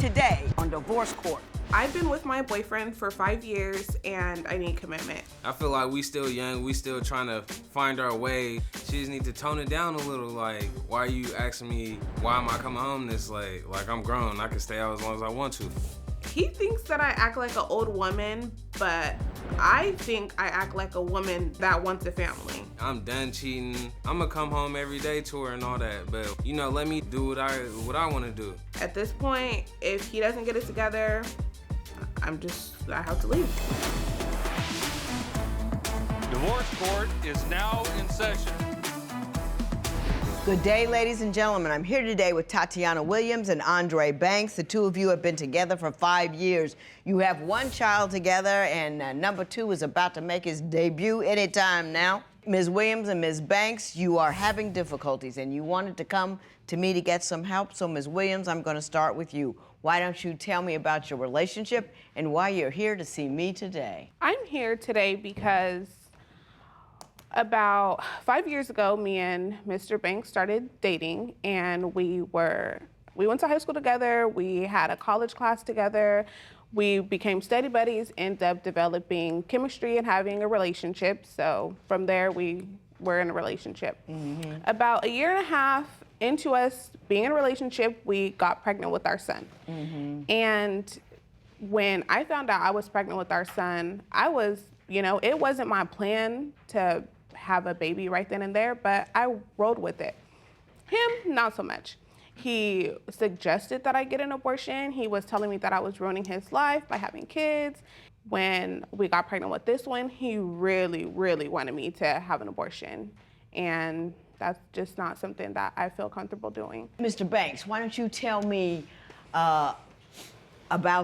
today on Divorce Court. I've been with my boyfriend for 5 years and I need commitment. I feel like we still young, we still trying to find our way. She just need to tone it down a little. Like, why are you asking me why am I coming home this late? Like, I'm grown, I can stay out as long as I want to. He thinks that I act like an old woman, but I think I act like a woman that wants a family. I'm done cheating. I'm gonna come home every day to her and all that, but you know, let me do what I want to do. At this point, if he doesn't get it together, I have to leave. Divorce Court is now in session. Good day, ladies and gentlemen. I'm here today with Tatianna Williams and Andre Banks. The two of you have been together for 5 years. You have one child together, and number two is about to make his debut anytime now. Ms. Williams and Ms. Banks, you are having difficulties, and you wanted to come to me to get some help. So, Ms. Williams, I'm going to start with you. Why don't you tell me about your relationship and why you're here to see me today? I'm here today because about 5 years ago, me and Mr. Banks started dating, and we went to high school together. We had a college class together. We became study buddies, ended up developing chemistry and having a relationship. So from there, we were in a relationship. Mm-hmm. About a year and a half into us being in a relationship, we got pregnant with our son. Mm-hmm. And when I found out I was pregnant with our son, it wasn't my plan to have a baby right then and there, but I rode with it. Him, not so much. He suggested that I get an abortion. He was telling me that I was ruining his life by having kids. When we got pregnant with this one, he really, really wanted me to have an abortion. And that's just not something that I feel comfortable doing. Mr. Banks, why don't you tell me about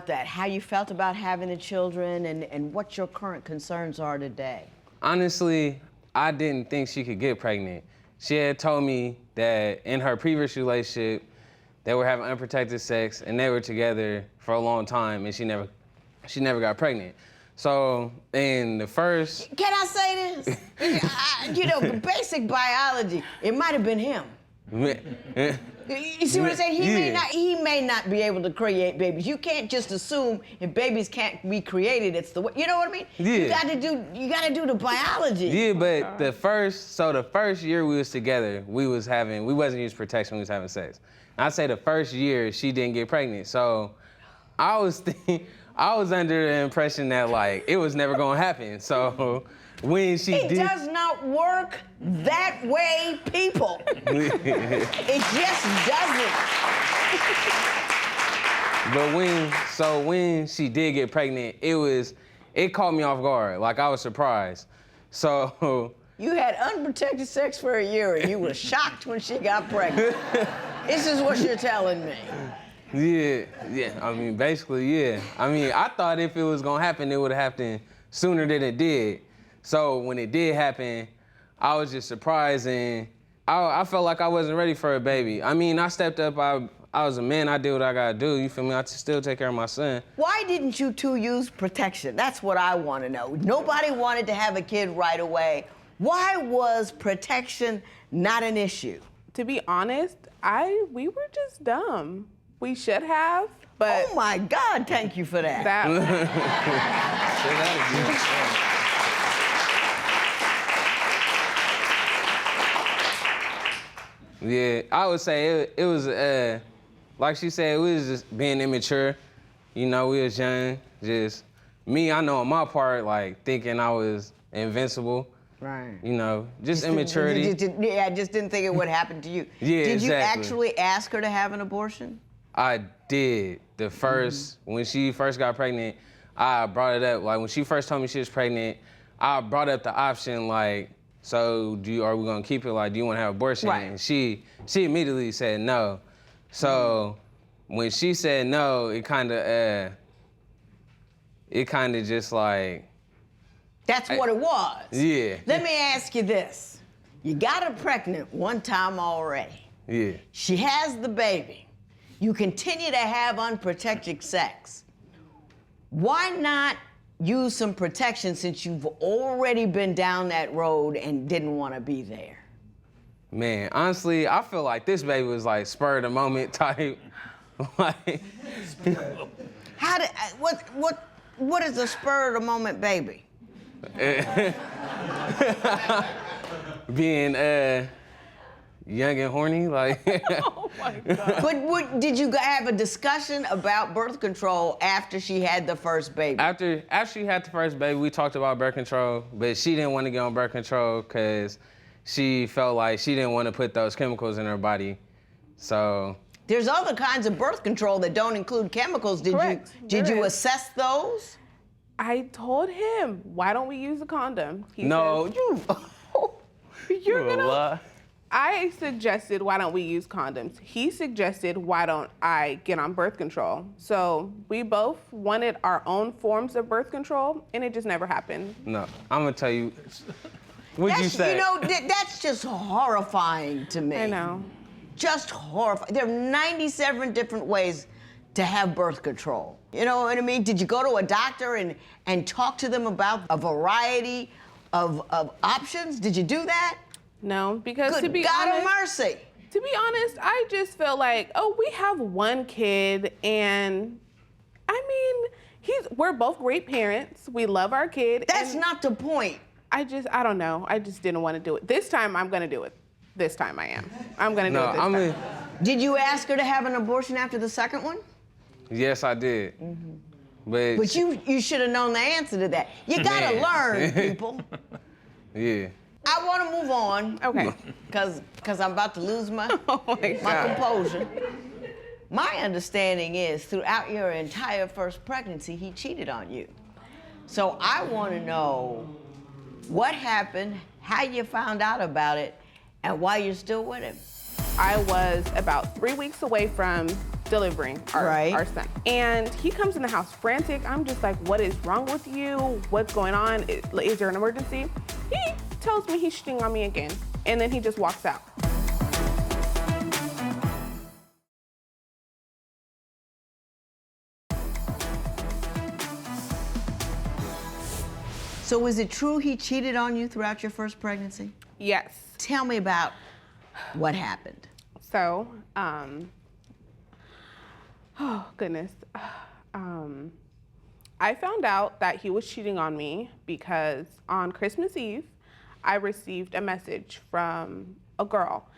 that, how you felt about having the children and what your current concerns are today? Honestly, I didn't think she could get pregnant. She had told me that in her previous relationship, they were having unprotected sex and they were together for a long time and she never got pregnant. So in the first... Can I say this? Basic biology, it might have been him. You see what I'm saying? He may not be able to create babies. You can't just assume if babies can't be created, it's the way. You know what I mean? Yeah. You gotta do the biology. Yeah, but the first year we was together, we wasn't using protection, we was having sex. And I'd say the first year she didn't get pregnant. So I was under the impression that like it was never gonna happen. So when it does not work that way, people. It just doesn't. But when she did get pregnant, it caught me off guard. Like I was surprised. So you had unprotected sex for a year and you were shocked when she got pregnant. This is what you're telling me. Yeah. I mean, basically, yeah. I mean, I thought if it was gonna happen, it would have happened sooner than it did. So when it did happen, I was just surprised and I felt like I wasn't ready for a baby. I mean, I stepped up, I was a man, I did what I gotta do, you feel me? I still take care of my son. Why didn't you two use protection? That's what I wanna know. Nobody wanted to have a kid right away. Why was protection not an issue? To be honest, we were just dumb. We should have, but... Oh my God, thank you for that. Yeah, I would say it was, like she said, we was just being immature. You know, we was young, just me, I know on my part, like thinking I was invincible. Right. You know, just immaturity. I just didn't think it would happen to you. Yeah, Did exactly. you actually ask her to have an abortion? I did. When she first got pregnant, I brought it up. Like when she first told me she was pregnant, I brought up the option like, so are we gonna keep it? Like, do you wanna have an abortion? Right. And she immediately said no. So when she said no, it kinda just like. That's what it was. Yeah. Let me ask you this. You got her pregnant one time already. Yeah. She has the baby. You continue to have unprotected sex. Why not use some protection since you've already been down that road and didn't want to be there? Man, honestly, I feel like this baby was like spur of the moment type. Like, How did, what is a spur of the moment baby? being young and horny, like. Oh my God. But did you have a discussion about birth control after she had the first baby? After she had the first baby, we talked about birth control, but she didn't want to get on birth control because she felt like she didn't want to put those chemicals in her body. So. There's other kinds of birth control that don't include chemicals. Correct. Did There you is. assess those? I told him, why don't we use a condom? He No, says, you're gonna. lie. I suggested, why don't we use condoms? He suggested, why don't I get on birth control? So we both wanted our own forms of birth control, and it just never happened. No, I'm gonna tell you. What'd you say? You know, that's just horrifying to me. I know. Just horrifying. There are 97 different ways to have birth control. You know what I mean? Did you go to a doctor and talk to them about a variety of options? Did you do that? No, because Good to be God honest, of mercy. to be honest, I just felt like, oh, we have one kid, and I mean, we're both great parents. We love our kid. That's and not the point. I don't know. I just didn't want to do it. This time, I'm gonna do it. This time, I am. I'm gonna do it this time. Did you ask her to have an abortion after the second one? Yes, I did. Mm-hmm. But you should have known the answer to that. You gotta Man. learn, people. yeah. I want to move on. Okay. Because I'm about to lose my my God. composure. My understanding is throughout your entire first pregnancy, he cheated on you. So I want to know what happened, how you found out about it, and why you're still with him. I was about 3 weeks away from delivering our son. And he comes in the house frantic. I'm just like, what is wrong with you? What's going on? Is there an emergency? He tells me he's cheating on me again. And then he just walks out. So is it true he cheated on you throughout your first pregnancy? Yes. Tell me about what happened. So, oh goodness. I found out that he was cheating on me because on Christmas Eve, I received a message from a girl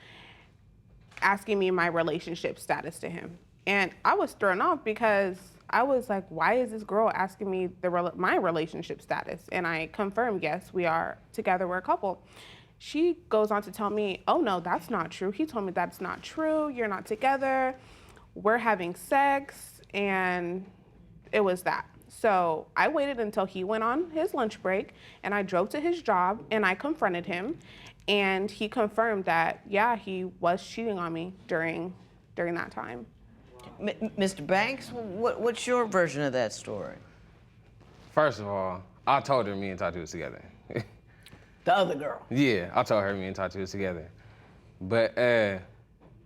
asking me my relationship status to him. And I was thrown off because I was like, why is this girl asking me my relationship status? And I confirmed, yes, we are together, we're a couple. She goes on to tell me, oh no, that's not true. He told me that's not true, you're not together, we're having sex, and it was that. So I waited until he went on his lunch break, and I drove to his job, and I confronted him, and he confirmed that, yeah, he was cheating on me during that time. Mr. Banks, what's your version of that story? First of all, I told her me and Tati was together. The other girl. Yeah, I told her me and Tati was together. But,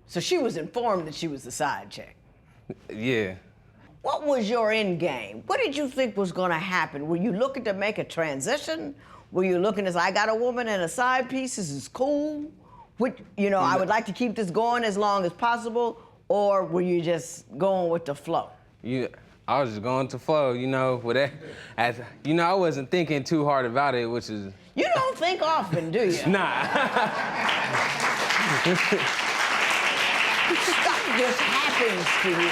So she was informed that she was the side chick. yeah. What was your end game? What did you think was going to happen? Were you looking to make a transition? Were you looking to say, I got a woman and a side piece, this is cool? I would like to keep this going as long as possible? Or were you just going with the flow? I was just going to flow, with that. I wasn't thinking too hard about it, which is... You don't think often, do you? Nah. Stuff just happens to you.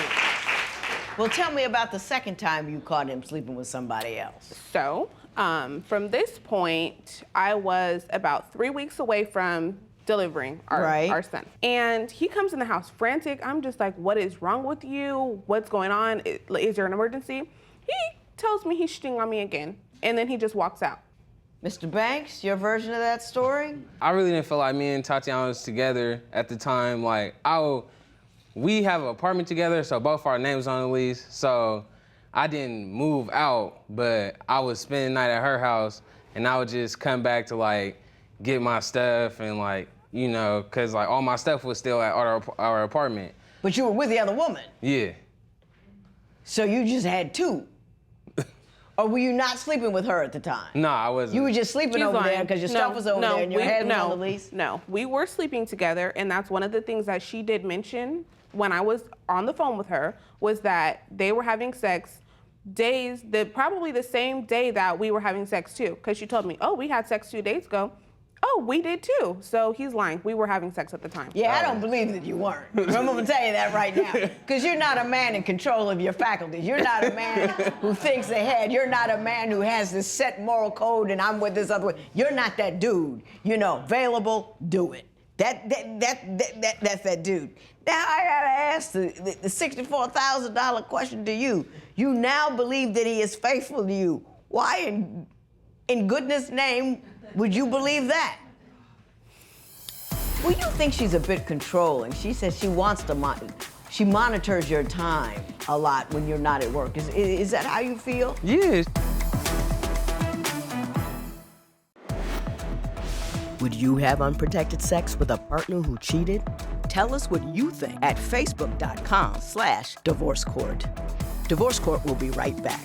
Well, tell me about the second time you caught him sleeping with somebody else. So, from this point, I was about 3 weeks away from delivering our son. And he comes in the house frantic. I'm just like, what is wrong with you? What's going on? Is there an emergency? He tells me he's cheating on me again. And then he just walks out. Mr. Banks, your version of that story? I really didn't feel like me and Tatiana was together at the time. We have an apartment together, so both our names on the lease. So I didn't move out, but I would spend the night at her house, and I would just come back to get my stuff and cause all my stuff was still at our apartment. But you were with the other woman? Yeah. So you just had two? Or were you not sleeping with her at the time? No, I wasn't. You were just sleeping over there because your stuff was over there and your head was on the lease? No, we were sleeping together, and that's one of the things that she did mention when I was on the phone with her was that they were having sex probably the same day that we were having sex too. Because she told me, oh, we had sex 2 days ago. Oh, we did too. So he's lying. We were having sex at the time. Yeah, I don't believe that you weren't. I'm going to tell you that right now. Because you're not a man in control of your faculties. You're not a man who thinks ahead. You're not a man who has this set moral code and I'm with this other way. You're not that dude. You know, available, do it. That's that dude. Now I gotta ask the $64,000 question to you. You now believe that he is faithful to you. Why in goodness' name would you believe that? Well, you think she's a bit controlling. She says she wants to she monitors your time a lot when you're not at work. Is that how you feel? Yes. Would you have unprotected sex with a partner who cheated? Tell us what you think at facebook.com/divorce court. Divorce Court will be right back.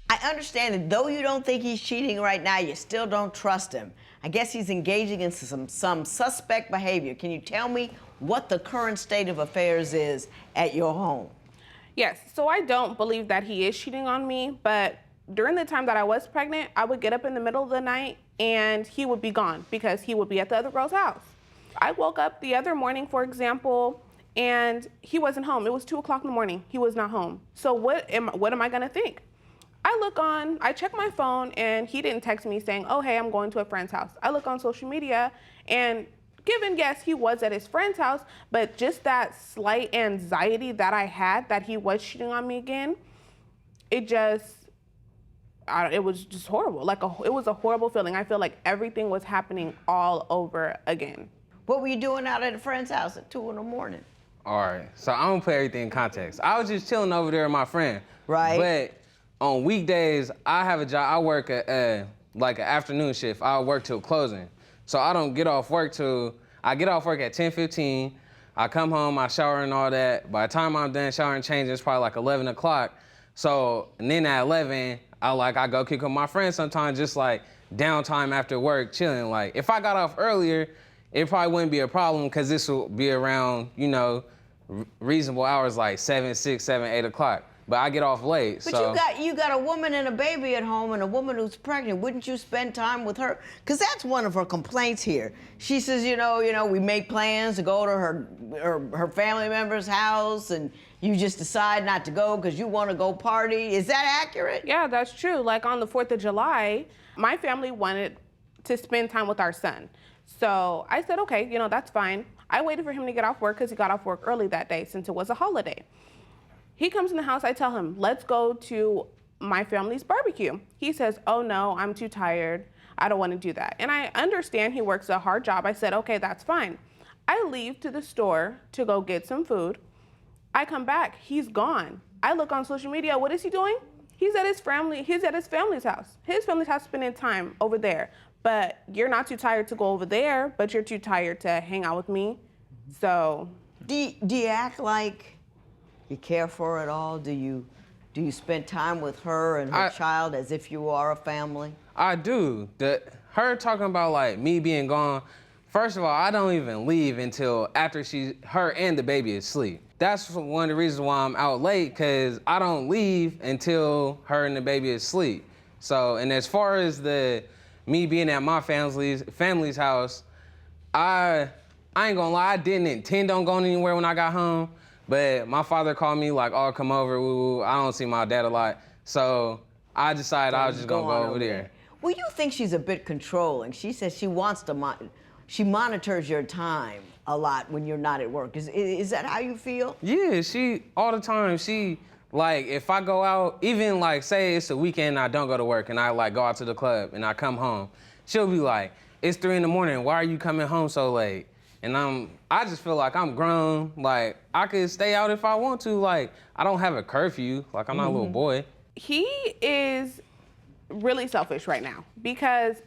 I understand that though you don't think he's cheating right now, you still don't trust him. I guess he's engaging in some suspect behavior. Can you tell me what the current state of affairs is at your home? Yes, so I don't believe that he is cheating on me, but during the time that I was pregnant, I would get up in the middle of the night and he would be gone because he would be at the other girl's house. I woke up the other morning, for example, and he wasn't home. It was 2 o'clock in the morning. He was not home. So what am I gonna think? I check my phone and he didn't text me saying, oh, hey, I'm going to a friend's house. I look on social media and given, yes, he was at his friend's house, but just that slight anxiety that I had that he was cheating on me again, it was just horrible. It was a horrible feeling. I feel like everything was happening all over again. What were you doing out at a friend's house at 2 in the morning? All right, so I'm gonna put everything in context. I was just chilling over there with my friend. Right. But on weekdays, I have a job. I work like an afternoon shift. I work till closing. So I don't get off work I get off work at 10:15. I come home, I shower and all that. By the time I'm done showering and changing, it's probably like 11 o'clock. So, and then at 11, I go kick with my friends sometimes, just like downtime after work, chilling. Like if I got off earlier, it probably wouldn't be a problem because this will be around, you know, reasonable hours like 7, 6, 7, 8 o'clock. But I get off late. But so. you got a woman and a baby at home and a woman who's pregnant. Wouldn't you spend time with her? Because that's one of her complaints here. She says, you know, we make plans to go to her family member's house and you just decide not to go because you want to go party. Is that accurate? Yeah, that's true. Like on the 4th of July, my family wanted to spend time with our son. So I said, okay, you know, that's fine. I waited for him to get off work because he got off work early that day since it was a holiday. He comes in the house, I tell him, let's go to my family's barbecue. He says, oh no, I'm too tired. I don't want to do that. And I understand he works a hard job. I said, okay, that's fine. I leave to the store to go get some food. I come back, he's gone. I look on social media, what is he doing? He's at his family's house. His family's house spending time over there. But you're not too tired to go over there, but you're too tired to hang out with me. So. Do you act like you care for her at all? Do you spend time with her and her child as if you are a family? I do. Her talking about like me being gone, first of all, I don't even leave until after her and the baby is asleep. That's one of the reasons why I'm out late, because I don't leave until her and the baby is asleep. So, and as far as me being at my family's house, I ain't gonna lie, I didn't intend on going anywhere when I got home, but my father called me like, oh, come over, woo. I don't see my dad a lot. So I decided I was just gonna go over there. Well, you think she's a bit controlling. She says she wants to, she monitors your time a lot when you're not at work. Is that how you feel? Yeah, all the time, like, if I go out, even like, say it's a weekend and I don't go to work and I like go out to the club and I come home, she'll be like, it's 3 in the morning, why are you coming home so late? And I just feel like I'm grown, like I could stay out if I want to, like I don't have a curfew, like I'm not a little boy. He is really selfish right now because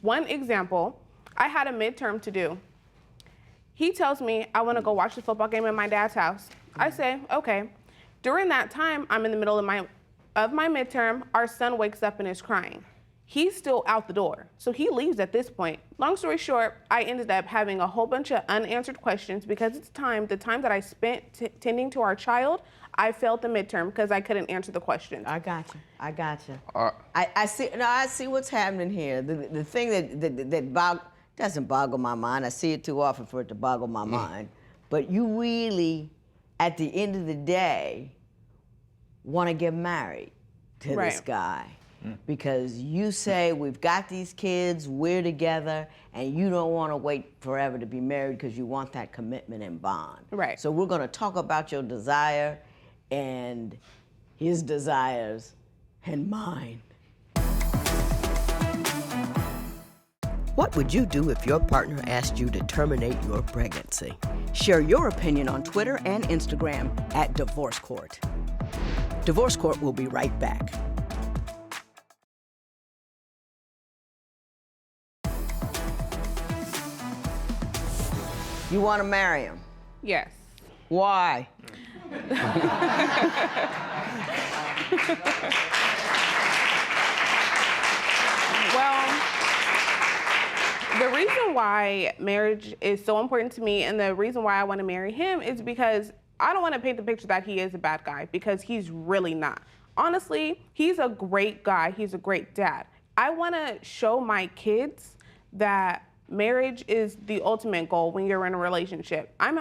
one example, I had a midterm to do. He tells me I want to go watch the football game at my dad's house. I say, okay. During that time, I'm in the middle of my midterm. Our son wakes up and is crying. he's still out the door. So he leaves at this point. Long story short, I ended up having a whole bunch of unanswered questions because the time that I spent tending to our child, I failed the midterm because I couldn't answer the questions. I got you. I see. No, I see what's happening here. The thing that doesn't boggle my mind. I see it too often for it to boggle my mind. But you really, at the end of the day, want to get married to this guy. Because you say, we've got these kids, we're together, and you don't want to wait forever to be married because you want that commitment and bond. Right. So we're going to talk about your desire and his desires and mine. What would you do if your partner asked you to terminate your pregnancy? Share your opinion on Twitter and Instagram at Divorce Court. Divorce Court will be right back. You want to marry him? Yes. Why? Well, the reason why marriage is so important to me and the reason why I want to marry him is because I don't want to paint the picture that he is a bad guy, because he's really not. Honestly, he's a great guy. He's a great dad. I want to show my kids that marriage is the ultimate goal when you're in a relationship. I'm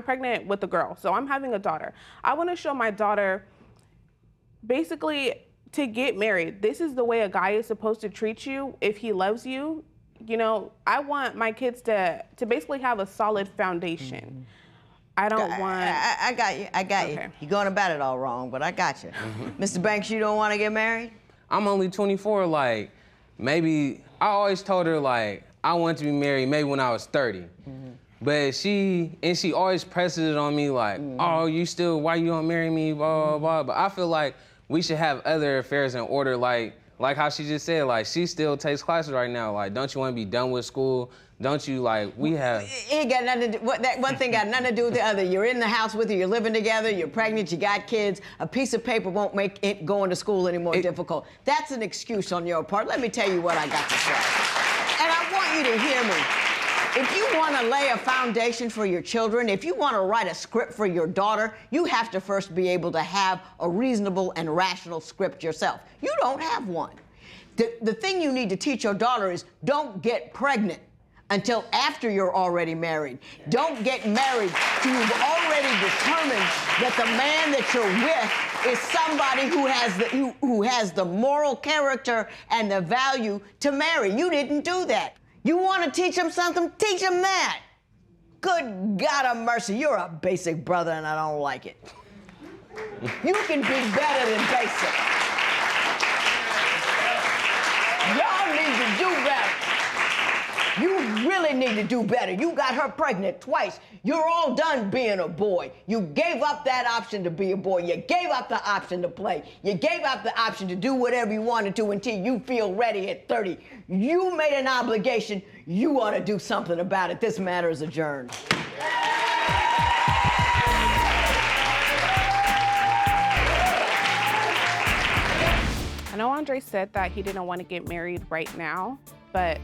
pregnant with a girl, so I'm having a daughter. I want to show my daughter basically to get married. This is the way a guy is supposed to treat you if he loves you. You know, I want my kids to basically have a solid foundation. I don't want... I got you. You're going about it all wrong, but I got you. Mr. Banks, you don't want to get married? I'm only 24, like, maybe, I always told her, like, I want to be married maybe when I was 30. But she always presses it on me like, oh, why you don't marry me, blah, blah, blah. But I feel like we should have other affairs in order, like how she just said, like, she still takes classes right now. Like, don't you want to be done with school? Don't you, like, we have... It ain't got nothing to do, that one thing got nothing to do with the other. You're in the house with her, you're living together, you're pregnant, you got kids. A piece of paper won't make it going to school any more difficult. That's an excuse on your part. Let me tell you what I got to say. And I want you to hear me. If you want to lay a foundation for your children, if you want to write a script for your daughter, you have to first be able to have a reasonable and rational script yourself. You don't have one. The thing you need to teach your daughter is don't get pregnant until after you're already married. Don't get married till you've already determined that the man that you're with is somebody who has the moral character and the value to marry. You didn't do that. You want to teach him something? Teach him that. Good God of mercy, you're a basic brother and I don't like it. You can be better than basic. Y'all need to do better. You really need to do better. You got her pregnant twice. You're all done being a boy. You gave up that option to be a boy. You gave up the option to play. You gave up the option to do whatever you wanted to until you feel ready at 30. You made an obligation. You ought to do something about it. This matter is adjourned. I know Andre said that he didn't want to get married right now, but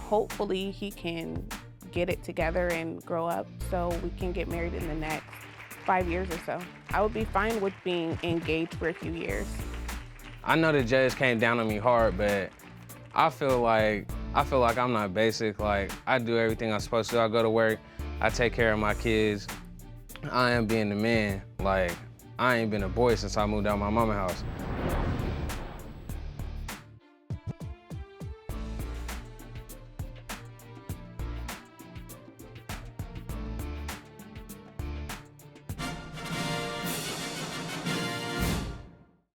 hopefully he can get it together and grow up so we can get married in the next 5 years or so. I would be fine with being engaged for a few years. I know the judge came down on me hard, but I feel like I'm not basic. Like, I do everything I'm supposed to. I go to work, I take care of my kids. I am being the man. Like, I ain't been a boy since I moved out of my mama's house.